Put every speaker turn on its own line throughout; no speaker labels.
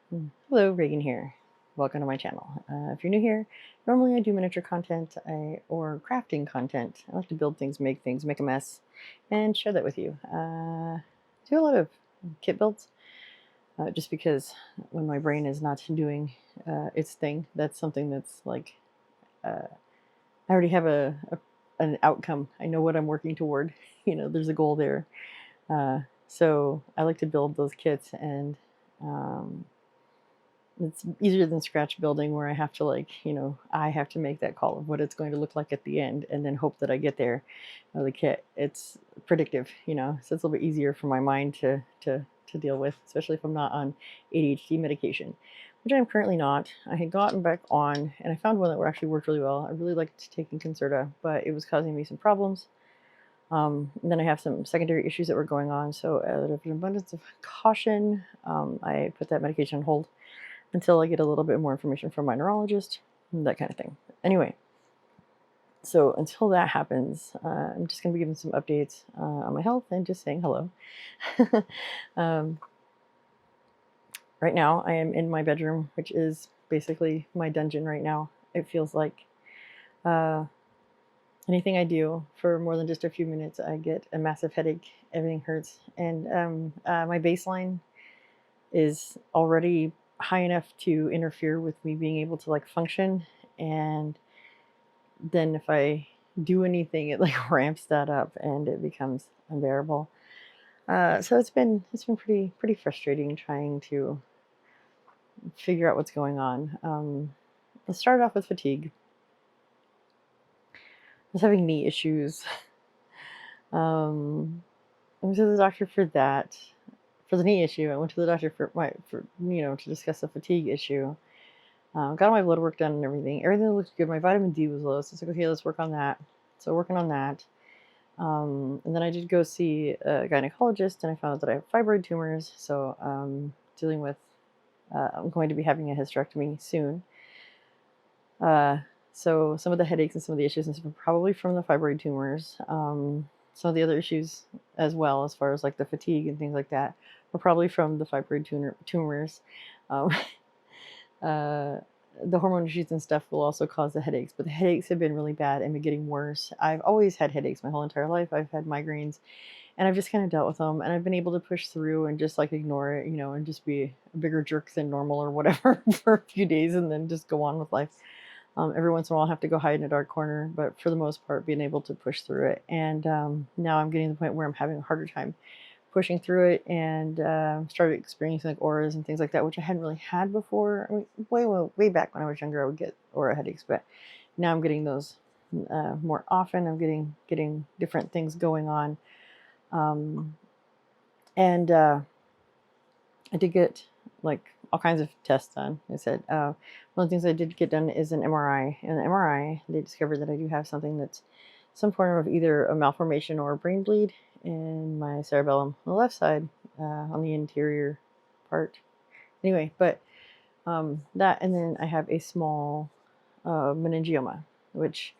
Hello, Reagan here. Welcome to my channel. If you're new here, normally I do miniature content or crafting content. I like to build things, make a mess, and share that with you. Do a lot of kit builds, just because when my brain is not doing its thing, that's something that's like I already have an outcome. I know what I'm working toward. There's a goal there. So I like to build those kits and. It's easier than scratch building where I have to I have to make that call of what it's going to look like at the end and then hope that I get there. The kit, it's predictive, so it's a little bit easier for my mind to deal with, especially if I'm not on ADHD medication, which I'm currently not. I had gotten back on and I found one that actually worked really well. I really liked taking Concerta, but it was causing me some problems. And then I have some secondary issues that were going on. So out of an abundance of caution, I put that medication on hold until I get a little bit more information from my neurologist, that kind of thing. Anyway, so until that happens, I'm just going to be giving some updates on my health and just saying hello. um, right now, I am in my bedroom, which is basically my dungeon right now. It feels like anything I do for more than just a few minutes, I get a massive headache. Everything hurts. And my baseline is already high enough to interfere with me being able to function, and then if I do anything it ramps that up and it becomes unbearable. So it's been pretty frustrating trying to figure out what's going on. Let's start off with fatigue. I was having knee issues. I went to the doctor for that. For the knee issue, I went to the doctor to discuss the fatigue issue. Got all my blood work done and everything. Everything looked good. My vitamin D was low, so it's like, okay, let's work on that. So working on that. And then I did go see a gynecologist, and I found out that I have fibroid tumors. So dealing with, I'm going to be having a hysterectomy soon. So some of the headaches and some of the issues and stuff are probably from the fibroid tumors. Some of the other issues as well, as far as the fatigue and things like that, are probably from the fibroid tumors. Um, the hormone issues and stuff will also cause the headaches, but the headaches have been really bad and been getting worse. I've always had headaches my whole entire life. I've had migraines, and I've just kind of dealt with them, and I've been able to push through and just ignore it, and just be a bigger jerk than normal or whatever for a few days and then just go on with life. Every once in a while I have to go hide in a dark corner, but for the most part, being able to push through it. And now I'm getting to the point where I'm having a harder time pushing through it, and started experiencing auras and things like that, which I hadn't really had before. I mean, way back when I was younger, I would get aura headaches, but now I'm getting those more often. I'm getting different things going on, and I did get all kinds of tests done. I said one of the things I did get done is an MRI. And the MRI, they discovered that I do have something that's some form of either a malformation or a brain bleed in my cerebellum on the left side, on the interior part. Anyway, but that, and then I have a small meningioma, which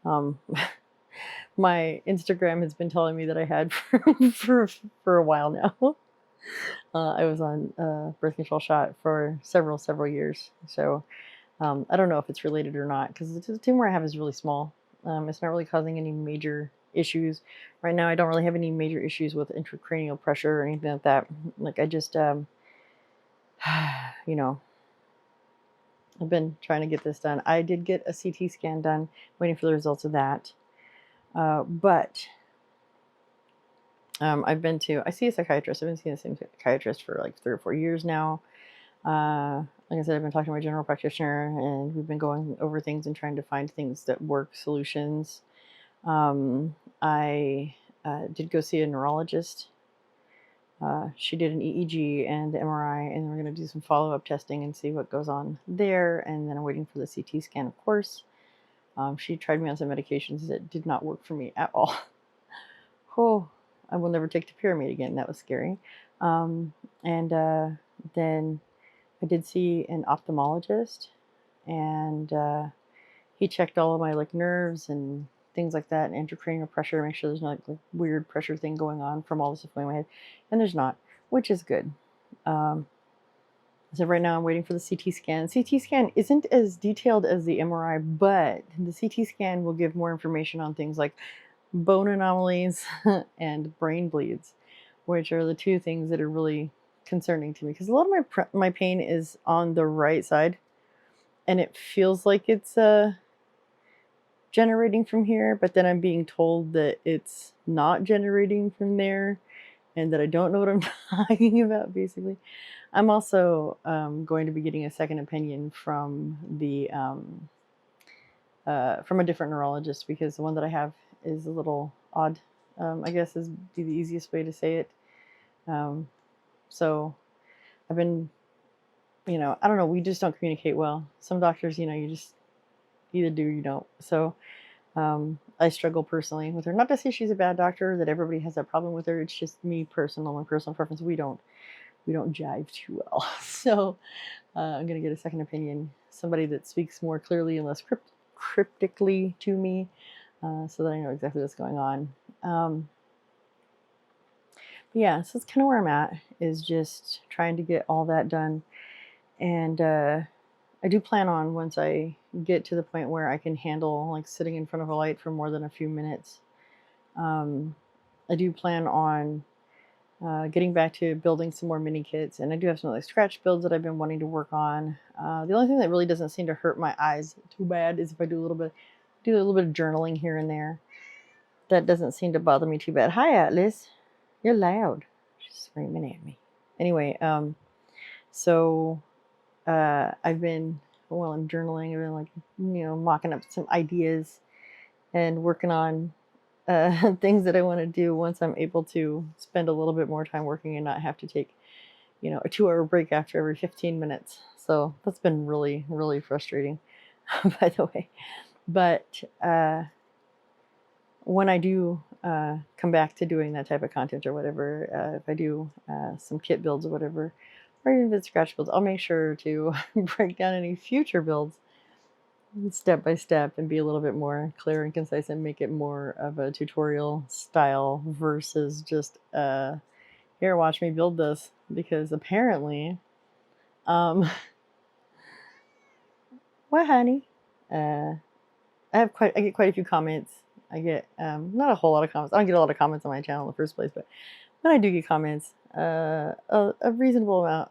my Instagram has been telling me that I had for a while now. I was on birth control shot for several years. So I don't know if it's related or not, because the tumor I have is really small. It's not really causing any major issues. Right now, I don't really have any major issues with intracranial pressure or anything like that. I just, I've been trying to get this done. I did get a CT scan done, waiting for the results of that. But I see a psychiatrist. I've been seeing the same psychiatrist for 3 or 4 years now. Like I said, I've been talking to my general practitioner, and we've been going over things and trying to find things that work, solutions. I did go see a neurologist. She did an EEG and the MRI, and we're going to do some follow-up testing and see what goes on there. And then I'm waiting for the CT scan, of course. She tried me on some medications that did not work for me at all. Oh, I will never take the pyramid again. That was scary. And then I did see an ophthalmologist, and he checked all of my nerves and things like that, and intracranial pressure, make sure there's no weird pressure thing going on from all the stuff going in my head, and there's not, which is good. So right now I'm waiting for the CT scan. CT scan isn't as detailed as the MRI, but the CT scan will give more information on things like bone anomalies and brain bleeds, which are the two things that are really concerning to me, because a lot of my pain is on the right side, and it feels like it's generating from here, but then I'm being told that it's not generating from there and that I don't know what I'm talking about, basically. I'm also going to be getting a second opinion from the from a different neurologist, because the one that I have is a little odd. I guess is the easiest way to say it. So I've been, I don't know. We just don't communicate well. Some doctors, you just either do or you don't. So I struggle personally with her. Not to say she's a bad doctor, that everybody has that problem with her. It's just my personal preference. We don't jive too well. So I'm gonna get a second opinion, somebody that speaks more clearly and less cryptically to me, so that I know exactly what's going on. Yeah, so that's kind of where I'm at, is just trying to get all that done. And I do plan on, once I get to the point where I can handle like sitting in front of a light for more than a few minutes, I do plan on getting back to building some more mini kits. And I do have some like scratch builds that I've been wanting to work on. The only thing that really doesn't seem to hurt my eyes too bad is if I do a little bit of journaling here and there. That doesn't seem to bother me too bad. Hi, Atlas. You're loud. She's screaming at me. Anyway, so I've been, while I'm journaling, I've been like, mocking up some ideas and working on things that I want to do once I'm able to spend a little bit more time working and not have to take, a 2-hour break after every 15 minutes. So that's been really, really frustrating, by the way. But when I do come back to doing that type of content or whatever, if I do some kit builds or whatever, or even if it's scratch builds, I'll make sure to break down any future builds step by step and be a little bit more clear and concise and make it more of a tutorial style versus just here, watch me build this. Because apparently what, honey? I get quite a few comments. I get not a whole lot of comments. I don't get a lot of comments on my channel in the first place, but when I do get comments, a reasonable amount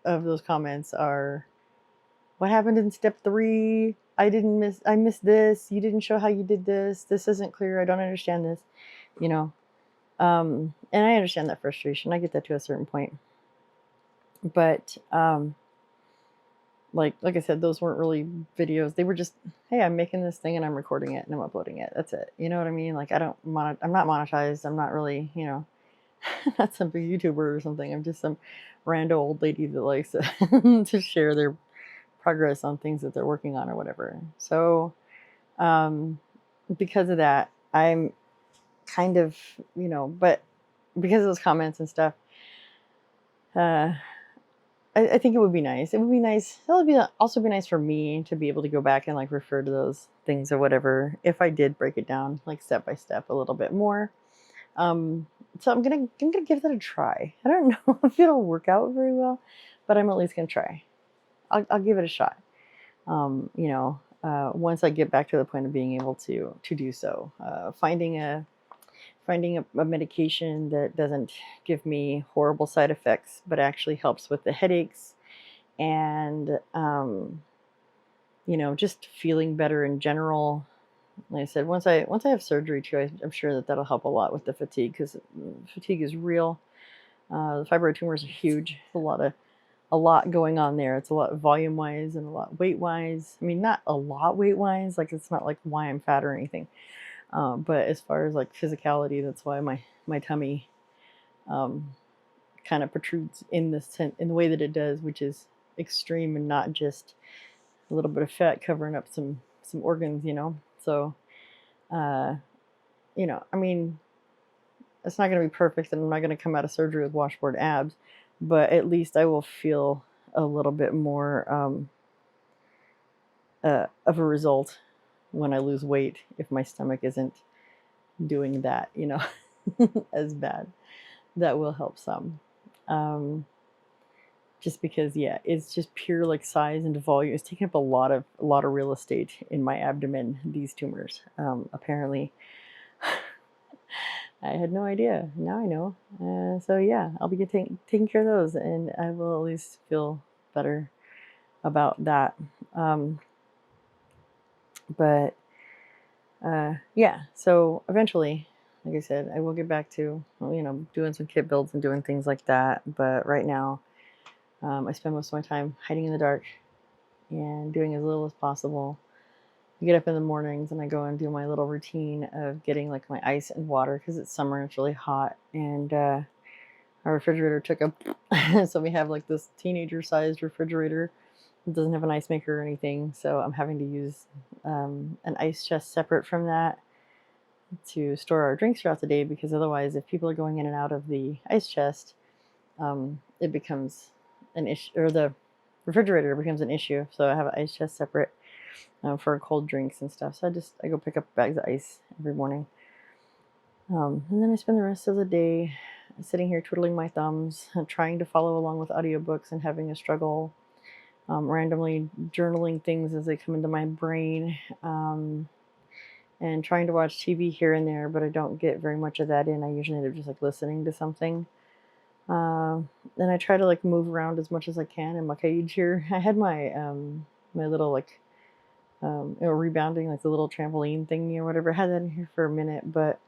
of those comments are, what happened in step 3? I missed this. You didn't show how you did this. This isn't clear. I don't understand this, and I understand that frustration. I get that to a certain point. But like I said, those weren't really videos. They were just, hey, I'm making this thing and I'm recording it and I'm uploading it. That's it. You know what I mean? Like, I'm not monetized. I'm not really, not some big YouTuber or something. I'm just some rando old lady that likes to share their progress on things that they're working on or whatever. So because of that, I'm kind of, but because of those comments and stuff, I think it would be nice. It would be nice. It would also be nice for me to be able to go back and like refer to those things or whatever, if I did break it down like step by step a little bit more. So I'm gonna give that a try. I don't know if it'll work out very well, but I'm at least gonna try. I'll give it a shot. Once I get back to the point of being able to do so, finding a medication that doesn't give me horrible side effects, but actually helps with the headaches and, just feeling better in general. Like I said, once I have surgery too, I'm sure that that'll help a lot with the fatigue, because fatigue is real. The fibroid tumors are huge. A lot going on there. It's a lot volume wise and a lot weight wise. I mean, not a lot weight wise. Like, it's not like why I'm fat or anything. But as far as like physicality, that's why my tummy kind of protrudes in the way that it does, which is extreme and not just a little bit of fat covering up some organs, So, I mean, it's not going to be perfect, and I'm not going to come out of surgery with washboard abs, but at least I will feel a little bit more of a result when I lose weight, if my stomach isn't doing that, as bad. That will help some. just because, yeah, it's just pure like size and volume. It's taking up a lot of real estate in my abdomen. These tumors, apparently. I had no idea. Now I know. So yeah, I'll be taking care of those, and I will at least feel better about that. Um, but yeah, so eventually, like I said, I will get back to, well, doing some kit builds and doing things like that. But right now, I spend most of my time hiding in the dark and doing as little as possible. I get up in the mornings and I go and do my little routine of getting like my ice and water because it's summer and it's really hot. And our refrigerator took a, so we have like this teenager sized refrigerator. It doesn't have an ice maker or anything. So I'm having to use an ice chest separate from that to store our drinks throughout the day, because otherwise, if people are going in and out of the ice chest, it becomes an issue, or the refrigerator becomes an issue. So I have an ice chest separate for cold drinks and stuff. So I go pick up bags of ice every morning, and then I spend the rest of the day sitting here twiddling my thumbs, trying to follow along with audiobooks and having a struggle, randomly journaling things as they come into my brain. And trying to watch TV here and there, but I don't get very much of that in. I usually end up just like listening to something. And I try to like move around as much as I can in my cage here. I had my little like rebounding, like the little trampoline thingy or whatever. I had that in here for a minute, but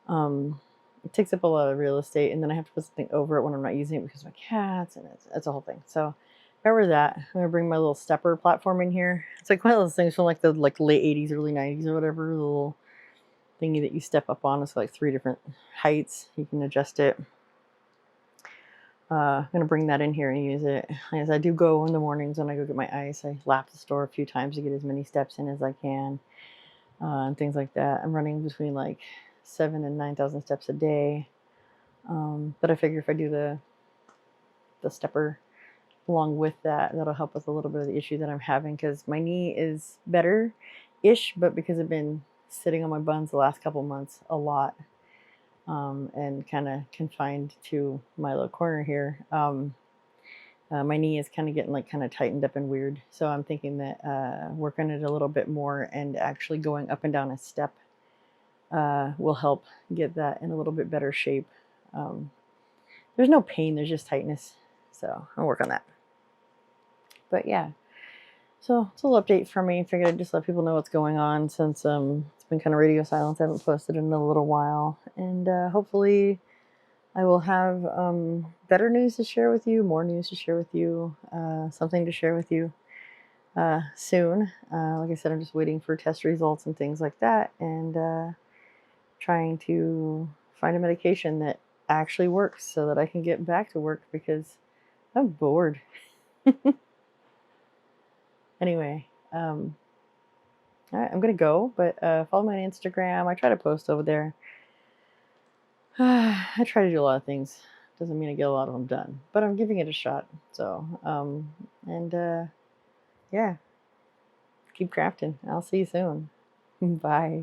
it takes up a lot of real estate, and then I have to put something over it when I'm not using it because of my cats, and it's a whole thing. So got rid of that. I'm gonna bring my little stepper platform in here. It's like one of those things from like the late 80s, early 90s or whatever. The little thingy that you step up on. It's like 3 different heights. You can adjust it. I'm gonna bring that in here and use it. As I do go in the mornings when I go get my ice, I lap the store a few times to get as many steps in as I can, and things like that. I'm running between like 7,000 and 9,000 steps a day. But I figure if I do the stepper along with that, that'll help with a little bit of the issue that I'm having, because my knee is better-ish, but because I've been sitting on my buns the last couple months a lot, and kind of confined to my little corner here, my knee is kind of getting like kind of tightened up and weird. So I'm thinking that working it a little bit more and actually going up and down a step will help get that in a little bit better shape. There's no pain, there's just tightness. So I'll work on that. But yeah, so it's a little update for me. Figured I'd just let people know what's going on, since it's been kind of radio silence. I haven't posted in a little while, and hopefully I will have better news to share with you, more news to share with you, something to share with you soon. Like I said, I'm just waiting for test results and things like that, and trying to find a medication that actually works so that I can get back to work, because I'm bored. Anyway, all right, I'm gonna go, but follow me on Instagram. I try to post over there. I try to do a lot of things. Doesn't mean I get a lot of them done, but I'm giving it a shot. So, and yeah, keep crafting. I'll see you soon. Bye.